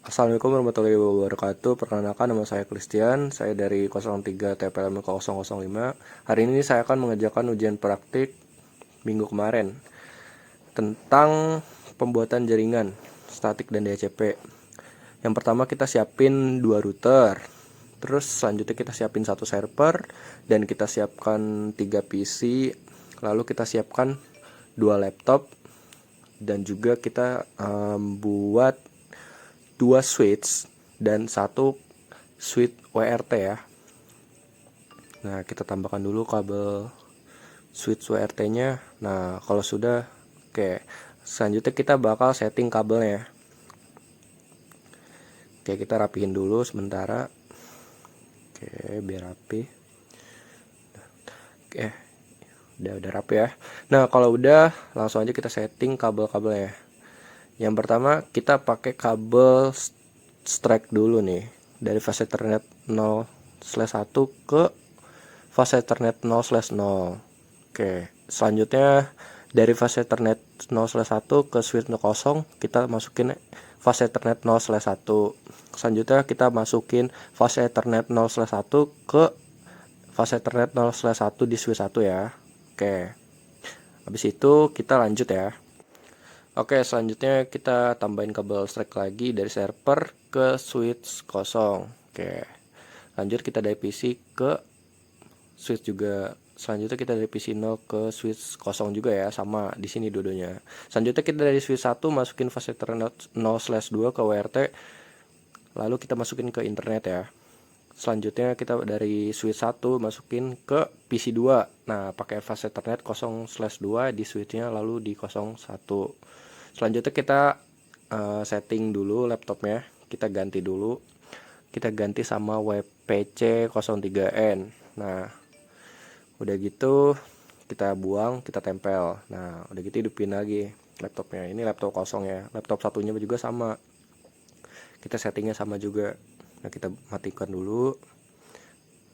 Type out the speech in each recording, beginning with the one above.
Assalamualaikum warahmatullahi wabarakatuh. Perkenalkan, nama saya Christian. Saya dari 03 TPLM 005. Hari ini saya akan mengerjakan ujian praktik minggu kemarin tentang pembuatan jaringan statik dan DHCP. Yang pertama kita siapin 2 router. Terus selanjutnya kita siapin 1 server dan kita siapkan 3 PC. Lalu kita siapkan 2 laptop dan juga kita buat 2 switch dan 1 switch WRT ya. Nah, kita tambahkan dulu kabel switch WRT-nya. Nah, kalau sudah, oke. Selanjutnya kita bakal setting kabelnya. Oke, kita rapihin dulu sementara. Oke, biar rapi. Oke, udah rapi ya. Nah, kalau udah, langsung aja kita setting kabel-kabelnya. Yang pertama kita pakai kabel strike dulu nih, dari fase Ethernet 0/1 ke fase Ethernet 0/0. Oke, selanjutnya dari fase Ethernet 0/1 ke switch 0 kita masukin fase Ethernet 0/1. Selanjutnya kita masukin fase Ethernet 0/1 ke fase Ethernet 0/1 di switch 1 ya. Oke, habis itu kita lanjut ya. Oke, selanjutnya kita tambahin kabel strike lagi dari server ke switch 0. Oke, lanjut kita dari PC ke switch juga. Selanjutnya kita dari PC 0 ke switch 0 juga ya, sama di sini dua-duanya. Selanjutnya kita dari switch 1 masukin fase Ethernet 0/2 ke WRT. Lalu kita masukin ke internet ya. Selanjutnya kita dari switch 1 masukin ke PC 2. Nah, pakai fase Ethernet 0/2 di switchnya, lalu di 01. Selanjutnya kita setting dulu laptopnya. Kita ganti dulu. Kita ganti sama WPC 03N. Nah, udah gitu kita buang, kita tempel. Nah, udah gitu hidupin lagi laptopnya. Ini laptop kosong ya. Laptop satunya juga sama. Kita settingnya sama juga. Nah, kita matikan dulu.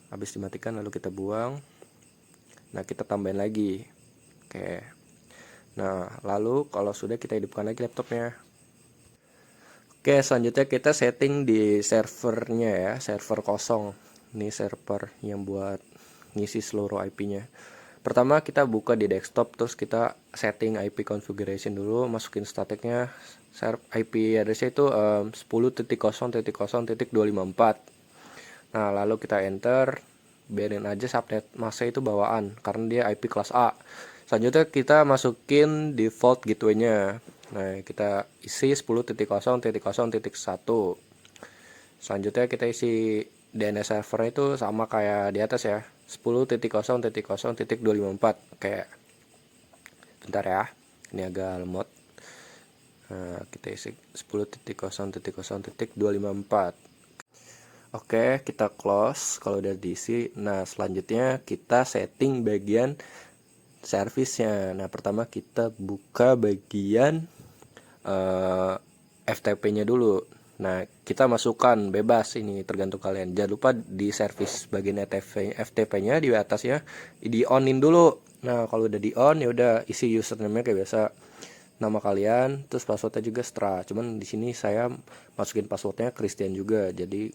Habis dimatikan lalu kita buang. Nah, kita tambahin lagi. Oke. Nah, lalu kalau sudah kita hidupkan lagi laptopnya. Oke, selanjutnya kita setting di servernya ya, server kosong. Ini server yang buat ngisi seluruh IP-nya. Pertama kita buka di desktop, terus kita setting IP configuration dulu, masukin statiknya. IP address itu 10.0.0.254. Nah, lalu kita enter. Biarin aja subnet masknya itu bawaan karena dia IP kelas A. Selanjutnya kita masukin default gateway-nya. Nah, kita isi 10.0.0.1. Selanjutnya kita isi DNS server itu sama kayak di atas ya, 10.0.0.254. Kayak bentar ya, ini agak lemot. Nah, kita isi 10.0.0.254. Oke, kita close kalau udah diisi. Nah, selanjutnya kita setting bagian servisnya. Nah, pertama kita buka bagian FTP-nya dulu. Nah, kita masukkan bebas, ini tergantung kalian. Jangan lupa di service bagian FTP-nya di atas ya, di onin dulu. Nah, kalau udah di on ya udah isi username-nya kayak biasa. Nama kalian, terus passwordnya juga Stra. Cuman di sini saya masukin passwordnya Christian juga. Jadi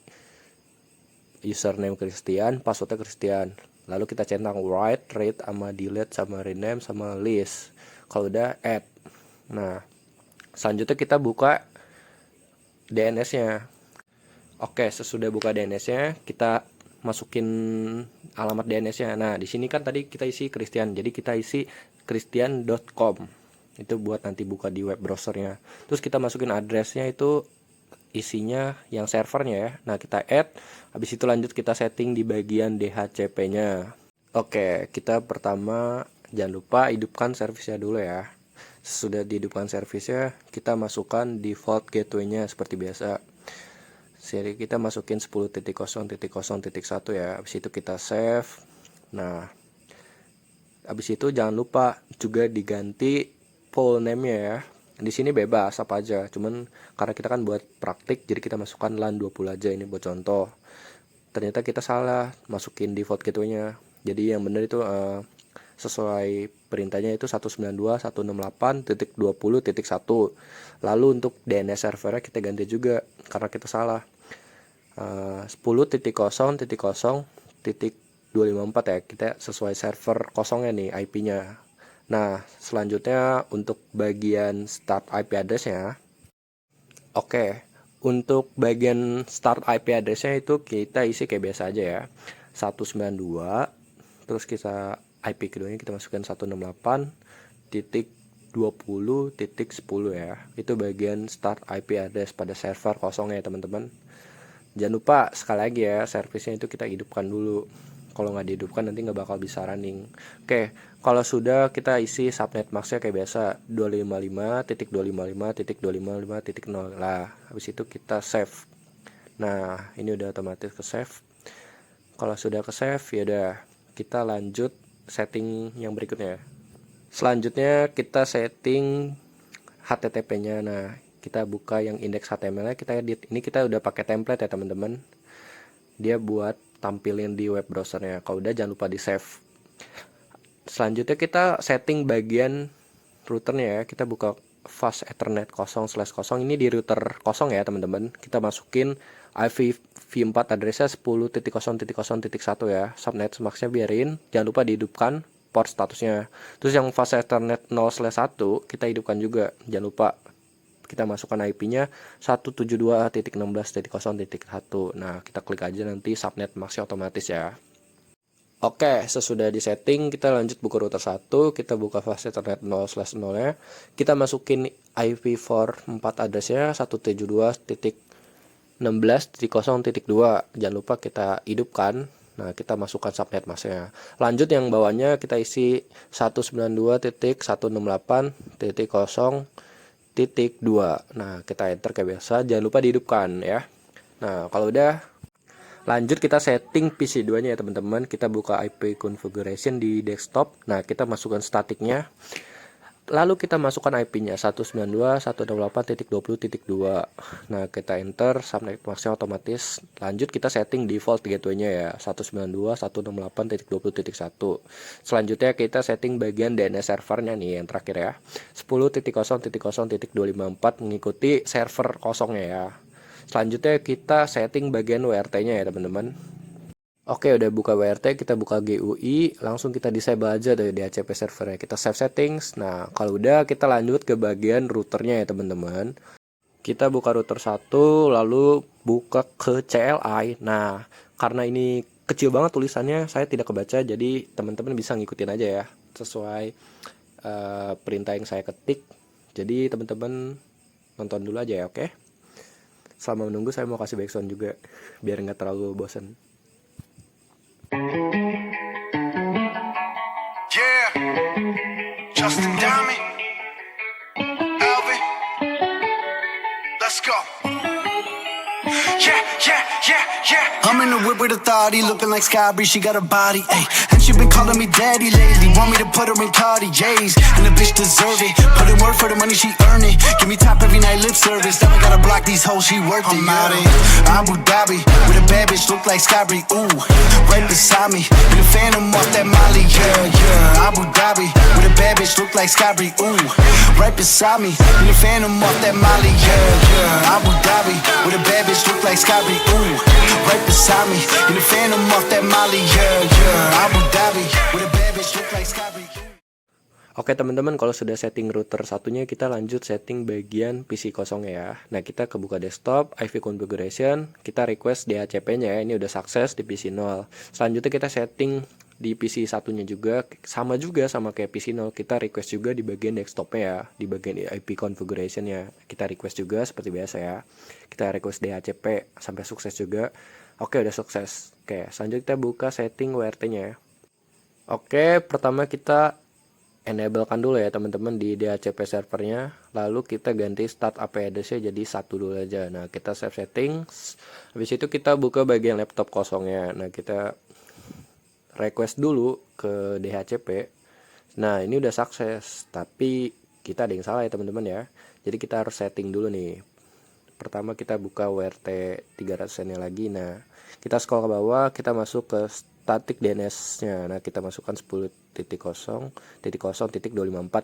username Christian, passwordnya Christian. Lalu kita centang write, read, sama delete, sama rename, sama list. Kalau udah add. Nah, selanjutnya kita buka DNS-nya. Oke, sesudah buka DNS-nya, kita masukin alamat DNS-nya. Nah, di sini kan tadi kita isi Christian, jadi kita isi christian.com. Itu buat nanti buka di web browsernya. Terus kita masukin addressnya itu isinya yang servernya ya. Nah, kita add, habis itu lanjut kita setting di bagian DHCP-nya. Oke, kita pertama jangan lupa hidupkan servisnya dulu ya. Sesudah dihidupkan servisnya, kita masukkan default gateway-nya seperti biasa. Seri kita masukin 10.0.0.1 ya. Habis itu kita save. Nah, habis itu jangan lupa juga diganti full name-nya ya. Di sini bebas apa aja, cuman karena kita kan buat praktik jadi kita masukkan LAN 20 aja, ini buat contoh. Ternyata kita salah masukin default gateway-nya. Jadi yang benar itu sesuai perintahnya itu 192.168.20.1. Lalu untuk DNS servernya kita ganti juga karena kita salah. 10.0.0.254 ya, kita sesuai server kosongnya nih IP-nya. Nah, selanjutnya untuk bagian start IP address-nya. Oke, untuk bagian start IP address-nya itu kita isi kayak biasa aja ya. 192, terus kita IP keduanya kita masukkan 168.20.10 ya. Itu bagian start IP address pada server kosongnya ya teman-teman. Jangan lupa sekali lagi ya, servisnya itu kita hidupkan dulu. Kalau nggak dihidupkan nanti nggak bakal bisa running. Oke, kalau sudah kita isi subnet max-nya kayak biasa 255.255.255.0 lah. Habis itu kita save. Nah, ini udah otomatis ke save. Kalau sudah ke save ya udah, kita lanjut setting yang berikutnya. Selanjutnya kita setting HTTP-nya. Nah, kita buka yang indeks HTML-nya, kita edit. Ini kita udah pakai template ya teman-teman. Dia buat tampilin di web browsernya. Kalau udah jangan lupa di save. Selanjutnya kita setting bagian routernya ya. Kita buka fast ethernet 0/0. Ini di router kosong ya teman-teman. Kita masukin IPv4 addressnya 10.0.0.1 ya. Subnet max-nya biarin. Jangan lupa dihidupkan port statusnya. Terus yang fast ethernet 0/1 kita hidupkan juga. Jangan lupa kita masukkan IP-nya 172.16.0.1. Nah, kita klik aja nanti subnet max-nya otomatis ya. Oke, sesudah di setting kita lanjut buka router 1, kita buka fast ethernet 0/0 nya. Kita masukin IPv4 address-nya 172.16.0.2. Jangan lupa kita hidupkan. Nah, kita masukkan subnet mask-nya. Lanjut yang bawahnya kita isi 192.168.0.2. Nah, kita enter kayak biasa. Jangan lupa dihidupkan ya. Nah, kalau udah lanjut kita setting PC2 nya ya teman-teman. Kita buka IP configuration di desktop. Nah, kita masukkan statiknya. Lalu kita masukkan IP-nya 192.168.20.2. Nah, kita enter, subnet max-nya otomatis. Lanjut kita setting default gateway-nya ya, 192.168.20.1. Selanjutnya kita setting bagian DNS servernya nih yang terakhir ya. 10.0.0.254 mengikuti server kosongnya ya. Selanjutnya kita setting bagian WRT-nya ya teman-teman. Oke, udah buka WRT, kita buka GUI, langsung kita disable aja dari DHCP servernya. Kita save settings. Nah, kalau udah kita lanjut ke bagian routernya ya teman-teman. Kita buka router 1, lalu buka ke CLI. Nah, karena ini kecil banget tulisannya, saya tidak kebaca, jadi teman-teman bisa ngikutin aja ya, sesuai perintah yang saya ketik. Jadi teman-teman nonton dulu aja ya, oke? Selama menunggu saya mau kasih backsound juga, biar nggak terlalu bosan. Yeah, Justin Diamond, Alvin, let's go. Yeah. I'm in the whip with authority, looking like Skybri, she got a body, ayy. And she been calling me daddy lately, want me to put her in Cartiers. And the bitch deserve it, put in work for the money, she earn it. Give me top every night, lip service, never gotta block these hoes, she worth it. I'm out in Abu Dhabi, with a bad bitch, look like Skybri, ooh. Right beside me, in the phantom off that Molly, yeah. Abu Dhabi, with a bad bitch, look like Skybri, ooh. Right beside me, in the phantom off that Molly, yeah. Abu Dhabi, with a bad bitch, look like Skybri, ooh. Right beside me, in the phantom off that Molly, yeah. Abu Dhabi, with a bad bitch, look like Skybri. Oke teman-teman, kalau sudah setting router satunya, kita lanjut setting bagian PC kosongnya ya. Nah, kita kebuka desktop, IV configuration, kita request DHCP-nya ya. Ini udah sukses di PC 0. Selanjutnya kita setting di PC satunya juga, sama kayak PC 0. Kita request juga di bagian desktopnya ya, di bagian IP configuration-nya. Kita request juga seperti biasa ya. Kita request DHCP sampai sukses juga. Oke, udah sukses. Oke, selanjutnya kita buka setting WRT-nya ya. Oke, pertama kita enablekan dulu ya teman-teman di DHCP servernya, lalu kita ganti start IP address-nya jadi 1 dulu aja. Nah, kita save settings. Habis itu kita buka bagian laptop kosongnya. Nah, kita request dulu ke DHCP. Nah, ini udah sukses, tapi kita ada yang salah ya teman-teman ya. Jadi kita harus setting dulu nih. Pertama kita buka WRT 300 nya lagi. Nah, kita scroll ke bawah, kita masuk ke static DNS-nya. Nah, kita masukkan 10.0.0.254,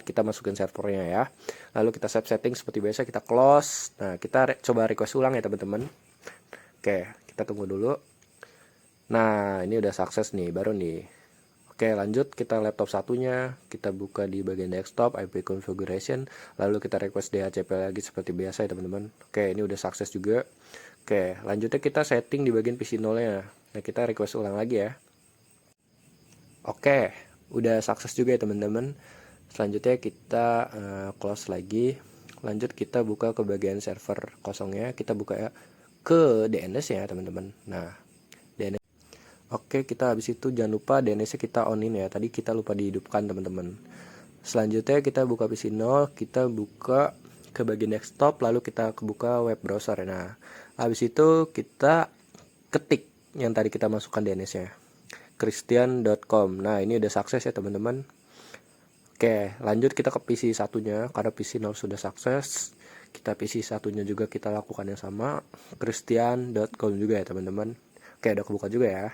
kita masukin servernya ya. Lalu kita save setting seperti biasa, kita close. Nah, kita coba request ulang ya teman-teman. Oke, kita tunggu dulu. Nah, ini udah sukses nih, baru nih. Oke, lanjut kita laptop satunya, kita buka di bagian desktop, IP configuration, lalu kita request DHCP lagi seperti biasa ya teman-teman. Oke, ini udah sukses juga. Oke, lanjutnya kita setting di bagian PC 0-nya. Nah, kita request ulang lagi ya. Oke, udah sukses juga ya teman-teman. Selanjutnya kita close lagi. Lanjut kita buka ke bagian server kosongnya. Kita buka ya ke DNS ya teman-teman. Nah, DNS. Oke, kita habis itu jangan lupa DNS-nya kita onin ya. Tadi kita lupa dihidupkan teman-teman. Selanjutnya kita buka PC 0, kita buka ke bagian desktop, lalu kita buka web browser. Nah, habis itu kita ketik yang tadi kita masukkan DNS-nya. christian.com. Nah, ini udah sukses ya teman-teman. Oke, lanjut kita ke PC satunya, karena PC 0 sudah sukses. Kita PC satunya juga kita lakukan yang sama, christian.com juga ya teman-teman. Oke, udah kebuka juga ya.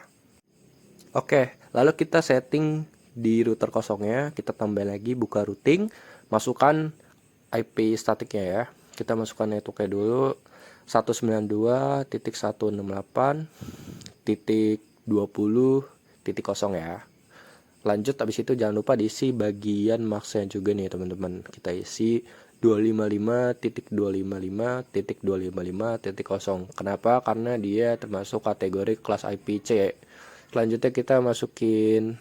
Oke, lalu kita setting di router kosongnya, kita tambah lagi, buka routing, masukkan IP statiknya ya. Kita masukkan networknya dulu, 192.168.20.0 ya. Lanjut, habis itu jangan lupa diisi bagian masknya juga nih teman-teman. Kita isi 255.255.255.0. Kenapa? Karena dia termasuk kategori kelas IPC. Selanjutnya kita masukin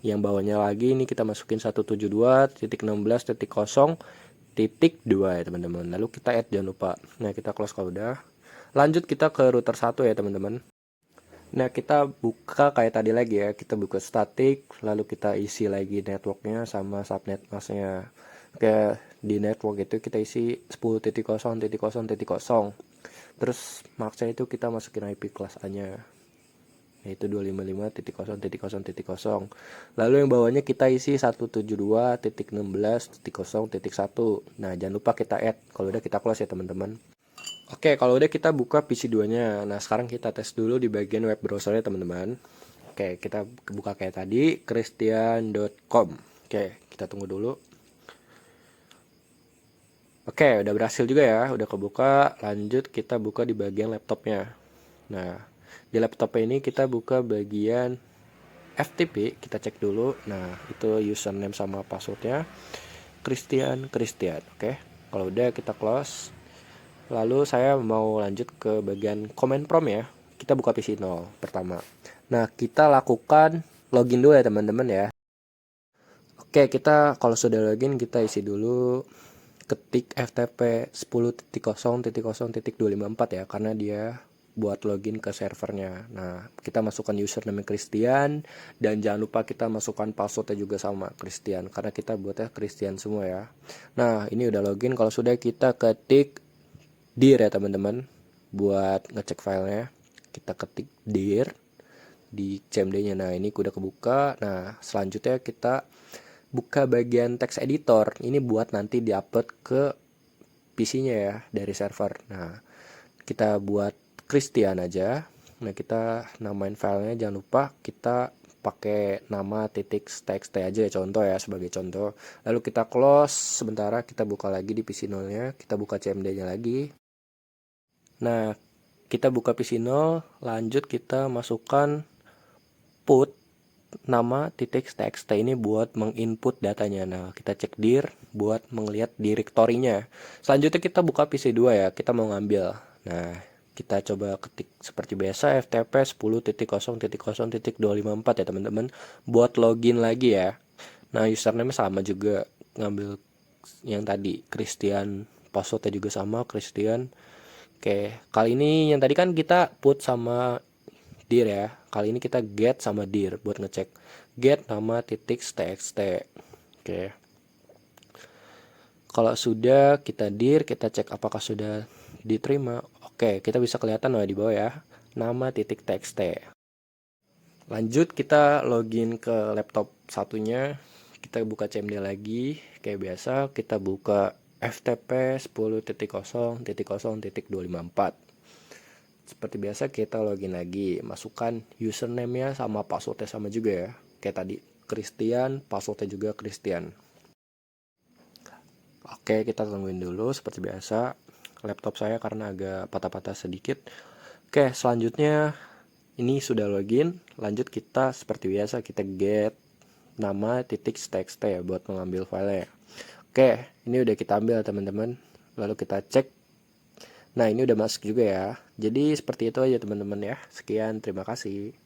yang bawahnya lagi, ini kita masukin 172.16.0.2 ya teman-teman. Lalu kita add, jangan lupa. Nah, kita close kalau udah. Lanjut kita ke router 1 ya teman-teman. Nah, kita buka kayak tadi lagi ya, kita buka static, lalu kita isi lagi networknya sama subnet masknya. Oke, di network itu kita isi 10.0.0.0. Terus masknya itu kita masukin IP kelas A-nya, yaitu 255.0.0.0. Lalu yang bawahnya kita isi 172.16.0.1. Nah, jangan lupa kita add. Kalau udah kita close ya teman-teman. Oke, kalau udah kita buka PC 2-nya. Nah, sekarang kita tes dulu di bagian web browsernya teman-teman. Oke, kita buka kayak tadi, christian.com. Oke, kita tunggu dulu. Oke, udah berhasil juga ya, udah kebuka. Lanjut kita buka di bagian laptopnya. Nah, di laptop ini kita buka bagian FTP, kita cek dulu. Nah, itu username sama passwordnya Christian. Oke, kalau udah kita close. Lalu saya mau lanjut ke bagian command prompt ya. Kita buka PC 0 pertama. Nah, kita lakukan login dulu ya teman-teman ya. Oke, kita kalau sudah login kita isi dulu, ketik FTP 10.0.0.254 ya, karena dia buat login ke servernya. Nah, kita masukkan username Christian, dan jangan lupa kita masukkan passwordnya juga sama Christian, karena kita buatnya Christian semua ya. Nah, ini udah login. Kalau sudah, kita ketik dir ya teman-teman, buat ngecek filenya. Kita ketik dir di cmd-nya. Nah, ini udah kebuka. Nah, selanjutnya kita buka bagian text editor. Ini buat nanti diupload ke PC-nya ya dari server. Nah, kita buat Christian aja. Nah, kita namain filenya, jangan lupa kita pakai nama .txt aja ya, contoh ya, sebagai contoh. Lalu kita close sementara, kita buka lagi di PC 0-nya, kita buka cmd-nya lagi. Nah, kita buka PC 0, lanjut kita masukkan put nama .txt ini buat menginput datanya. Nah, kita cek dir buat melihat direktorinya. Selanjutnya kita buka PC 2 ya, kita mau ngambil. Nah, kita coba ketik seperti biasa FTP 10.0.0.254 ya teman-teman, buat login lagi ya. Nah, username sama juga, ngambil yang tadi Christian, passwordnya juga sama Christian. Oke, kali ini yang tadi kan kita put sama dir ya. Kali ini kita get sama dir buat ngecek. Get nama .txt. Oke. Kalau sudah, kita dir, kita cek apakah sudah diterima. Oke, kita bisa kelihatan di bawah ya, nama .txt. Lanjut kita login ke laptop satunya. Kita buka cmd lagi kayak biasa, kita buka FTP 10.0.0.254. Seperti biasa kita login lagi, masukkan username-nya sama passwordnya sama juga ya. Kayak tadi, Christian, passwordnya juga Christian. Oke, kita tungguin dulu seperti biasa. Laptop saya karena agak patah-patah sedikit. Oke, selanjutnya ini sudah login. Lanjut kita seperti biasa, kita get nama .txt ya buat mengambil filenya. Oke, ini udah kita ambil teman-teman. Lalu kita cek. Nah, ini udah masuk juga ya. Jadi seperti itu aja teman-teman ya. Sekian, terima kasih.